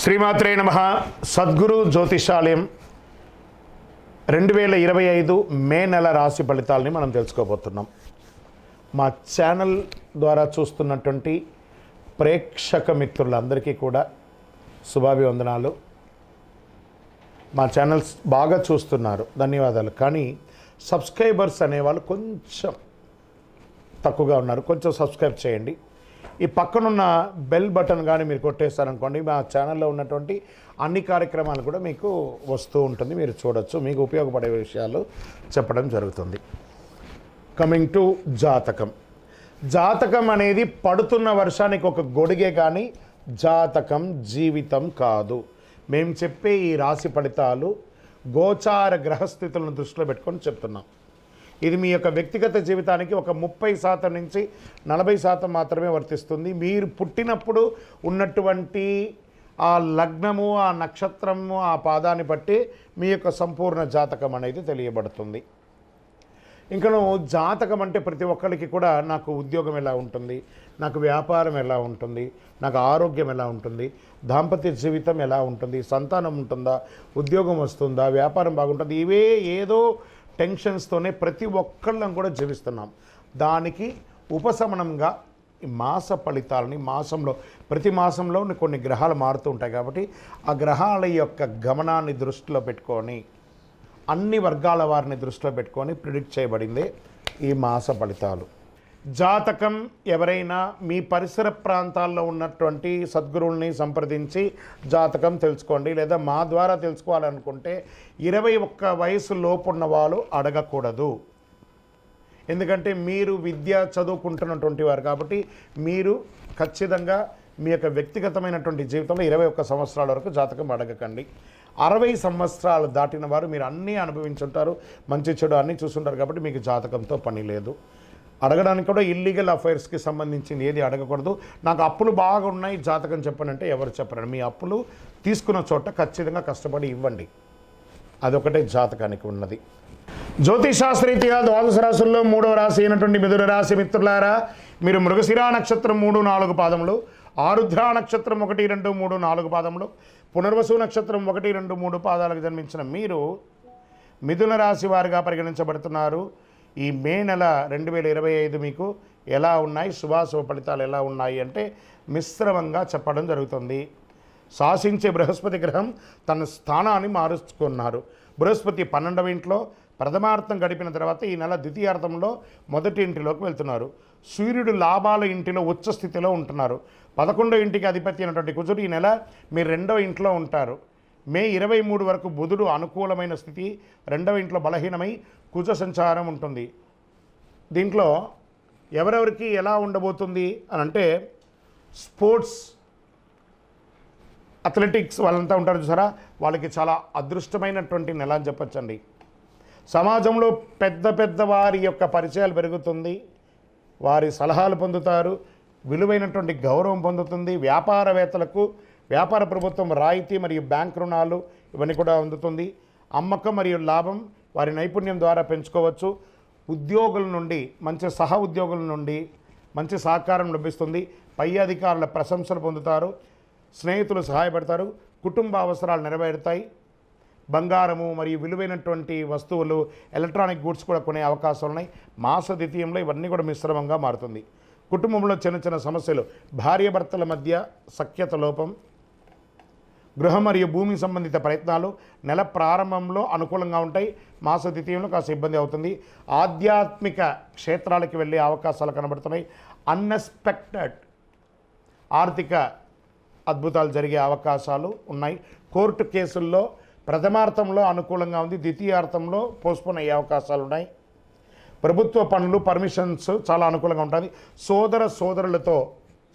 శ్రీమాత్రే నమః. సద్గురు జ్యోతిషాలయం 2025 మే నెల రాశి ఫలితాలని మనం తెలుసుకోబోతున్నాం. మా ఛానల్ ద్వారా చూస్తున్నటువంటి ప్రేక్షక మిత్రులందరికీ కూడా శుభాభివందనాలు. మా ఛానల్స్ బాగా చూస్తున్నారు, ధన్యవాదాలు. కానీ సబ్స్క్రైబర్స్ అనేవాళ్ళు కొంచెం తక్కువగా ఉన్నారు, కొంచెం సబ్స్క్రైబ్ చేయండి. ఈ పక్కనున్న బెల్ బటన్ కానీ మీరు కొట్టేస్తారనుకోండి, మా ఛానల్లో ఉన్నటువంటి అన్ని కార్యక్రమాలు కూడా మీకు వస్తూ ఉంటుంది, మీరు చూడొచ్చు. మీకు ఉపయోగపడే విషయాలు చెప్పడం జరుగుతుంది. కమింగ్ టు జాతకం. జాతకం అనేది పడుతున్న వర్షానికి ఒక గొడుగే, కానీ జాతకం జీవితం కాదు. మేము చెప్పే ఈ రాశి ఫలితాలు గోచార గ్రహస్థితులను దృష్టిలో పెట్టుకొని చెప్తున్నాం. ఇది మీ యొక్క వ్యక్తిగత జీవితానికి ఒక 30% నుంచి 40% మాత్రమే వర్తిస్తుంది. మీరు పుట్టినప్పుడు ఉన్నటువంటి ఆ లగ్నము, ఆ నక్షత్రము, ఆ పాదాన్ని బట్టి మీ యొక్క సంపూర్ణ జాతకం అనేది తెలియబడుతుంది. ఇంకను జాతకం అంటే ప్రతి ఒక్కరికి కూడా నాకు ఉద్యోగం ఎలా ఉంటుంది, నాకు వ్యాపారం ఎలా ఉంటుంది, నాకు ఆరోగ్యం ఎలా ఉంటుంది, దాంపత్య జీవితం ఎలా ఉంటుంది, సంతానం ఉంటుందా, ఉద్యోగం వస్తుందా, వ్యాపారం బాగుంటుంది, ఇవే ఏదో టెన్షన్స్తోనే ప్రతి ఒక్కళ్ళం కూడా జీవిస్తున్నాం. దానికి ఉపశమనంగా ఈ మాస ఫలితాలని ప్రతి మాసంలో కొన్ని గ్రహాలు మారుతూ ఉంటాయి. కాబట్టి ఆ గ్రహాల యొక్క గమనాన్ని దృష్టిలో పెట్టుకొని, అన్ని వర్గాల వారిని దృష్టిలో పెట్టుకొని ప్రిడిక్ట్ చేయబడిందే ఈ మాస ఫలితాలు. జాతకం ఎవరైనా మీ పరిసర ప్రాంతాల్లో ఉన్నటువంటి సద్గురువుల్ని సంప్రదించి జాతకం తెలుసుకోండి. లేదా మా ద్వారా తెలుసుకోవాలనుకుంటే 21 వయసు లోపు ఉన్న వాళ్ళు అడగకూడదు. ఎందుకంటే మీరు విద్య చదువుకుంటున్నటువంటి వారు కాబట్టి మీరు ఖచ్చితంగా మీ యొక్క వ్యక్తిగతమైనటువంటి జీవితంలో 21 సంవత్సరాల వరకు జాతకం అడగకండి. 60 సంవత్సరాలు దాటిన వారు మీరు అన్నీ అనుభవించుంటారు, మంచి చెడు అన్నీ చూసుంటారు కాబట్టి మీకు జాతకంతో పని లేదు. అడగడానికి కూడా ఇల్లీగల్ అఫైర్స్కి సంబంధించింది ఏది అడగకూడదు. నాకు అప్పులు బాగా ఉన్నాయి, జాతకం చెప్పనంటే ఎవరు చెప్పరండి. మీ అప్పులు తీసుకున్న చోట ఖచ్చితంగా కష్టపడి ఇవ్వండి, అదొకటే జాతకానికి ఉన్నది. జ్యోతిషాస్త్రీత్యా ద్వాదశ రాశుల్లో 3వ రాశి అయినటువంటి మిథున రాశి మిత్రులారా, మీరు మృగశిరా నక్షత్రం 3-4 పాదములు, ఆరుద్ర నక్షత్రం 1, 2, 3, 4 పాదములు, పునర్వసు నక్షత్రం 1, 2, 3 పాదాలకు జన్మించిన మీరు మిథున రాశి వారిగా పరిగణించబడుతున్నారు. ఈ మే నెల 2025 మీకు ఎలా ఉన్నాయి, శుభాశుభ ఫలితాలు ఎలా ఉన్నాయి అంటే మిశ్రమంగా చెప్పడం జరుగుతుంది. శాసించే బృహస్పతి గ్రహం తన స్థానాన్ని మారుచుకున్నారు. బృహస్పతి 12వ ఇంట్లో ప్రథమార్థం గడిపిన తర్వాత ఈ నెల ద్వితీయార్థంలో మొదటి ఇంటిలోకి వెళ్తున్నారు. సూర్యుడు లాభాల ఇంటిలో ఉచ్చ స్థితిలో ఉంటున్నారు. 11వ ఇంటికి అధిపతి అయినటువంటి కుజుడు ఈ నెల మీరు 2వ ఇంట్లో ఉంటారు. మే 23 వరకు బుధుడు అనుకూలమైన స్థితి, 2వ ఇంట్లో బలహీనమై కుజ సంచారం ఉంటుంది. దీంట్లో ఎవరెవరికి ఎలా ఉండబోతుంది అని అంటే, స్పోర్ట్స్ అథ్లెటిక్స్ వాళ్ళంతా ఉంటారు చూసారా, వాళ్ళకి చాలా అదృష్టమైనటువంటి నెల అని చెప్పచ్చండి. సమాజంలో పెద్ద వారి యొక్క పరిచయాలు పెరుగుతుంది, వారి సలహాలు పొందుతారు, విలువైనటువంటి గౌరవం పొందుతుంది. వ్యాపారవేత్తలకు వ్యాపార ప్రభుత్వం రాయితీ మరియు బ్యాంక్ రుణాలు ఇవన్నీ కూడా అందుతుంది. అమ్మకం మరియు లాభం వారి నైపుణ్యం ద్వారా పెంచుకోవచ్చు. ఉద్యోగుల నుండి మంచి ఉద్యోగుల నుండి మంచి సహకారం లభిస్తుంది. పై అధికారుల ప్రశంసలు పొందుతారు. స్నేహితులు సహాయపడతారు. కుటుంబ అవసరాలు నెరవేరుతాయి. బంగారము మరియు విలువైనటువంటి వస్తువులు, ఎలక్ట్రానిక్ గూడ్స్ కూడా కొనే అవకాశాలు ఉన్నాయి. మాస ద్వితీయంలో ఇవన్నీ కూడా మిశ్రమంగా మారుతుంది. కుటుంబంలో చిన్న సమస్యలు, భార్యాభర్తల మధ్య సఖ్యత లోపం, గృహ మరియు భూమి సంబంధిత ప్రయత్నాలు నెల ప్రారంభంలో అనుకూలంగా ఉంటాయి. మాస ద్వితీయంలో కాస్త ఇబ్బంది అవుతుంది. ఆధ్యాత్మిక క్షేత్రాలకు వెళ్ళే అవకాశాలు కనబడుతున్నాయి. అన్ఎక్స్పెక్టెడ్ ఆర్థిక అద్భుతాలు జరిగే అవకాశాలు ఉన్నాయి. కోర్టు కేసుల్లో ప్రథమార్థంలో అనుకూలంగా ఉంది, ద్వితీయార్థంలో పోస్ట్పోన్ అయ్యే అవకాశాలు ఉన్నాయి. ప్రభుత్వ పనులు, పర్మిషన్స్ చాలా అనుకూలంగా ఉంటుంది. సోదరులతో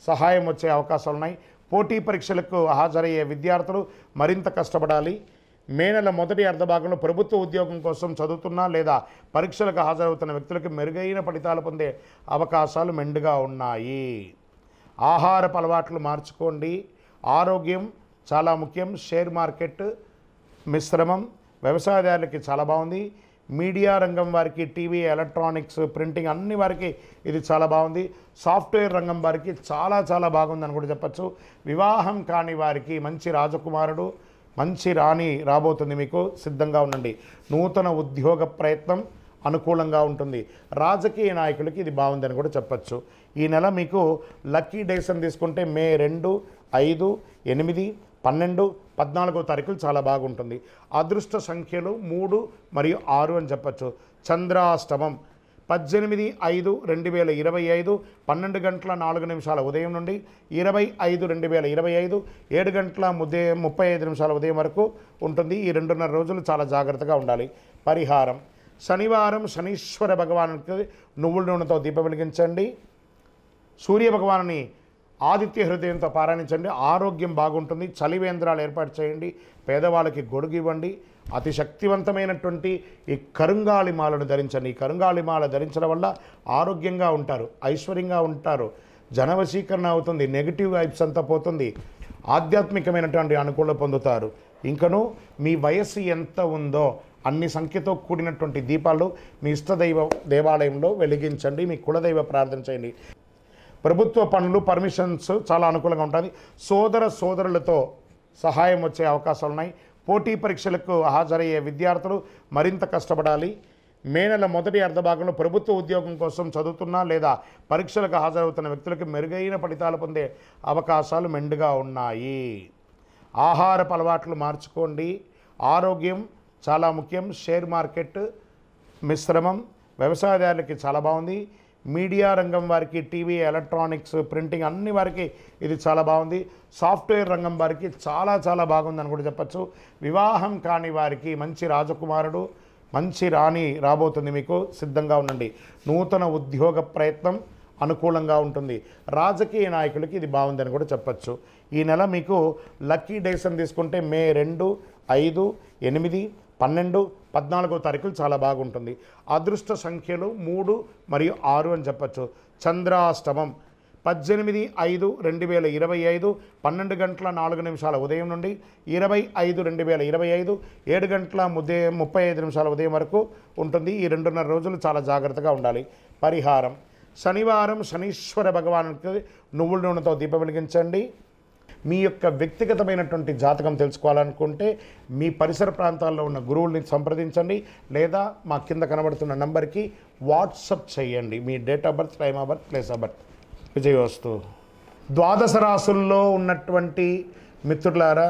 సహాయం వచ్చే అవకాశాలు ఉన్నాయి. పోటీ పరీక్షలకు హాజరయ్యే విద్యార్థులు మరింత కష్టపడాలి. మే నెల మొదటి అర్ధభాగంలో ప్రభుత్వ ఉద్యోగం కోసం చదువుతున్నా లేదా పరీక్షలకు హాజరవుతున్న వ్యక్తులకు మెరుగైన ఫలితాలు పొందే అవకాశాలు మెండుగా ఉన్నాయి. ఆహారపు అలవాట్లు మార్చుకోండి. ఆరోగ్యం చాలా ముఖ్యం. షేర్ మార్కెట్ మిశ్రమం. వ్యవసాయదారులకి చాలా బాగుంది. మీడియా రంగం వారికి, టీవీ, ఎలక్ట్రానిక్స్, ప్రింటింగ్ అన్ని వారికి ఇది చాలా బాగుంది. సాఫ్ట్వేర్ రంగం వారికి చాలా చాలా బాగుందని కూడా చెప్పచ్చు. వివాహం కాని వారికి మంచి రాజకుమారుడు, మంచి రాణి రాబోతుంది, మీకు సిద్ధంగా ఉండండి. నూతన ఉద్యోగ ప్రయత్నం అనుకూలంగా ఉంటుంది. రాజకీయ నాయకులకి ఇది బాగుందని కూడా చెప్పచ్చు. ఈ నెల మీకు లక్కీ డేస్ అని తీసుకుంటే మే 2, 5, 8, 12, 14 తారీఖులు చాలా బాగుంటుంది. అదృష్ట సంఖ్యలు 3 మరియు 6 అని చెప్పచ్చు. చంద్రాష్టమం 18/5/2025 12 గంటల 4 నిమిషాల ఉదయం నుండి 20/5/2025 7 గంటల 35 నిమిషాల ఉదయం వరకు ఉంటుంది. ఈ 2.5 రోజులు చాలా జాగ్రత్తగా ఉండాలి. పరిహారం: శనివారం శనీశ్వర భగవానునికి నువ్వుల నూనెతో దీపం వెలిగించండి. సూర్య భగవానుని ఆదిత్య హృదయంతో పారాయణించండి. ఆరోగ్యం బాగుంటుంది. చలివేంద్రాలు ఏర్పాటు చేయండి. పేదవాళ్ళకి గొడుగు ఇవ్వండి. అతి శక్తివంతమైనటువంటి ఈ కరుంగాళి మాలను ధరించండి. ఈ కరుంగాళి మాల ధరించడం వల్ల ఆరోగ్యంగా ఉంటారు, ఐశ్వర్యంగా ఉంటారు, జనవశీకరణ అవుతుంది, నెగిటివ్ వైబ్స్ అంతా పోతుంది, ఆధ్యాత్మికమైనటువంటి అనుకూలత పొందుతారు. ఇంకను మీ వయస్సు ఎంత ఉందో అన్ని సంఖ్యతో కూడినటువంటి దీపాలు మీ ఇష్టదైవ దేవాలయంలో వెలిగించండి. మీ కులదైవ ప్రార్థన చేయండి. ప్రభుత్వ పనులు, పర్మిషన్స్ చాలా అనుకూలంగా ఉంటుంది. సోదరులతో సహాయం వచ్చే అవకాశాలు ఉన్నాయి. పోటీ పరీక్షలకు హాజరయ్యే విద్యార్థులు మరింత కష్టపడాలి. మే నెల మొదటి అర్ధభాగంలో ప్రభుత్వ ఉద్యోగం కోసం చదువుతున్న లేదా పరీక్షలకు హాజరవుతున్న వ్యక్తులకు మెరుగైన ఫలితాలు పొందే అవకాశాలు మెండుగా ఉన్నాయి. ఆహారపు అలవాట్లు మార్చుకోండి. ఆరోగ్యం చాలా ముఖ్యం. షేర్ మార్కెట్ మిశ్రమం. వ్యవసాయదారులకి చాలా బాగుంది. మీడియా రంగం వారికి, టీవీ, ఎలక్ట్రానిక్స్, ప్రింటింగ్ అన్ని వారికి ఇది చాలా బాగుంది. సాఫ్ట్వేర్ రంగం వారికి చాలా చాలా బాగుందని కూడా చెప్పచ్చు. వివాహం కాని వారికి మంచి రాజకుమారుడు, మంచి రాణి రాబోతుంది, మీకు సిద్ధంగా ఉండండి. నూతన ఉద్యోగ ప్రయత్నం అనుకూలంగా ఉంటుంది. రాజకీయ నాయకులకి ఇది బాగుందని కూడా చెప్పచ్చు. ఈ నెల మీకు లక్కీ డేస్ అని తీసుకుంటే మే 2, 5, 8, 12, 14 తారీఖులు చాలా బాగుంటుంది. అదృష్ట సంఖ్యలు 3 మరియు 6 అని చెప్పచ్చు. చంద్రాష్టమం 18/5/2025 12 గంటల 4 నిమిషాల ఉదయం నుండి 20/5/2025 7 గంటల 35 నిమిషాల ఉదయం వరకు ఉంటుంది. ఈ 2.5 రోజులు చాలా జాగ్రత్తగా ఉండాలి. పరిహారం: శనివారం శనీశ్వర భగవానునికి నువ్వుల నూనెతో దీపం వెలిగించండి. మీ యొక్క వ్యక్తిగతమైనటువంటి జాతకం తెలుసుకోవాలనుకుంటే మీ పరిసర ప్రాంతాల్లో ఉన్న గురువుల్ని సంప్రదించండి, లేదా మా కింద కనబడుతున్న నంబర్కి వాట్సప్ చేయండి. మీ date of birth, time of birth, place of birth. Vijayavastu. ద్వాదశ రాశుల్లో ఉన్నటువంటి మిత్రులారా,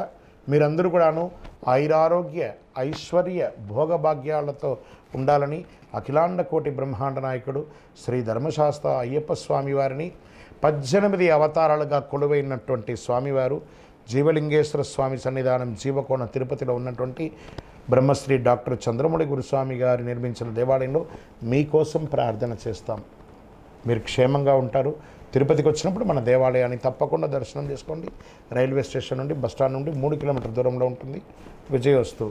మీరందరూ కూడాను ఆయురారోగ్య, ఐశ్వర్య, భోగభాగ్యాలతో ఉండాలని అఖిలాండ కోటి బ్రహ్మాండ నాయకుడు శ్రీ ధర్మశాస్త్ర అయ్యప్ప స్వామి వారిని 18 అవతారాలుగా కొలువైనటువంటి స్వామివారు జీవలింగేశ్వర స్వామి సన్నిధానం జీవకోణ తిరుపతిలో ఉన్నటువంటి బ్రహ్మశ్రీ డాక్టర్ చంద్రమౌళి గురుస్వామి గారు నిర్మించిన దేవాలయంలో మీకోసం ప్రార్థన చేస్తాం. మీరు క్షేమంగా ఉంటారు. తిరుపతికి వచ్చినప్పుడు మన దేవాలయాన్ని తప్పకుండా దర్శనం చేసుకోండి. రైల్వే స్టేషన్ నుండి, బస్టాండ్ నుండి 3 కిలోమీటర్ల దూరంలో ఉంటుంది. విజయోస్తు.